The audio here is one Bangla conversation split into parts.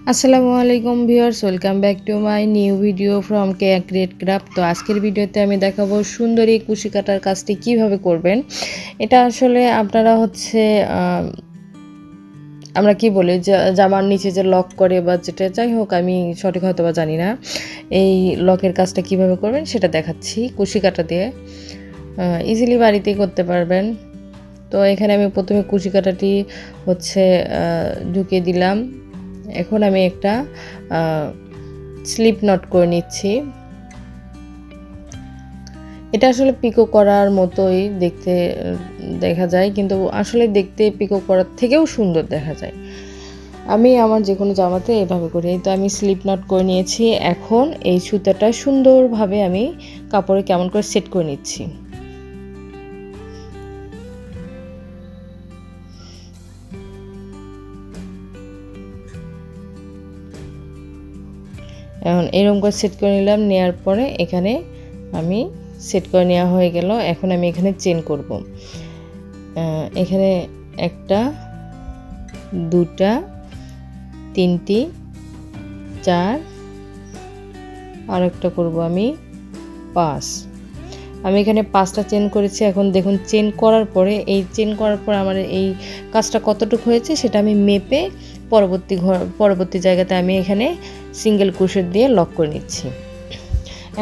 আসসালামু আলাইকুম viewers, welcome back to my new video from Keya create craft. তো আজকের ভিডিওতে আমি দেখাবো সুন্দরী কুশি কাটার কাজটি কিভাবে করবেন। এটা আসলে আপনারা আমরা কি বলি জামার নিচে যে লক করে বা যেটা যাই হোক, আমি সঠিক হয়তো বা জানি না। এই লকের কাজটা কিভাবে করবেন সেটা দেখাচ্ছি কুশি কাটা দিয়ে। ইজিলি বাড়িতেই করতে পারবেন। তো এখানে আমি প্রথমে কুশি কাটাটি ঢুকিয়ে দিলাম। এখন আমি একটা স্লিপ নট করে নিচ্ছি। এটা আসলে পিকো করার মতোই দেখতে দেখা যায়, কিন্তু আসলে দেখতে পিকো করার থেকেও সুন্দর দেখা যায়। আমি আমার যে কোনো জামাতে এভাবে করি। তো আমি স্লিপ নট করে নিয়েছি। এখন এই সুতাটা সুন্দরভাবে আমি কাপড়ে কেমন করে সেট করে নিচ্ছি। এখন এরকম করে সেট করে নিলাম। নেওয়ার পরে এখানে আমি সেট করে নেওয়া হয়ে গেল। এখন আমি এখানে চেন করব। এখানে একটা, দুটা, তিনটি, চার, আর একটা করব আমি 5। আমি এখানে 5টা চেন করেছি। এখন দেখুন চেন করার পরে আমার এই কাজটা কতটুকু হয়েছে সেটা আমি মেপে পরবর্তী জায়গাতে আমি এখানে সিঙ্গেল ক্রোশেট দিয়ে লক করে নিচ্ছি।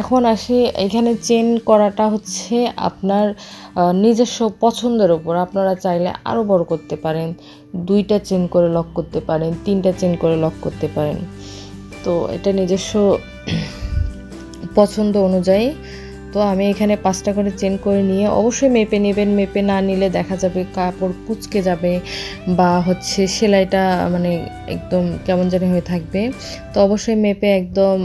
এখন আসি, এখানে চেন করাটা আপনার নিজস্ব পছন্দের ওপর। আপনারা চাইলে আরও বড় করতে পারেন, 2টা চেন করে লক করতে পারেন, 3টা চেন করে লক করতে পারেন। তো এটা নিজস্ব পছন্দ অনুযায়ী। তো আমি এখানে 5টা করে চেন করে নিয়ে, অবশ্যই মেপে নেবেন। মেপে না নিলে দেখা যাবে কাপড় কুঁচকে যাবে বা সেলাইটা মানে একদম কেমন জানি হয়ে থাকবে। তো অবশ্যই মেপে একদম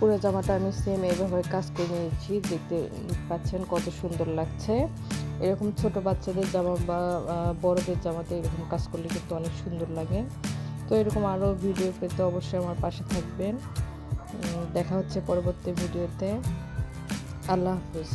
পুরো জামাটা আমি সেম এভাবে কাজ করে নিয়েছি। দেখতে পাচ্ছেন কত সুন্দর লাগছে। এরকম ছোট বাচ্চাদের জামা বা বড়দের জামাতে এরকম কাজ করলে কিন্তু অনেক সুন্দর লাগে। তো এরকম আরও ভিডিও পেতে অবশ্যই আমার পাশে থাকবেন। দেখা হচ্ছে পরবর্তী ভিডিওতে। আল্লাহ হাফেজ।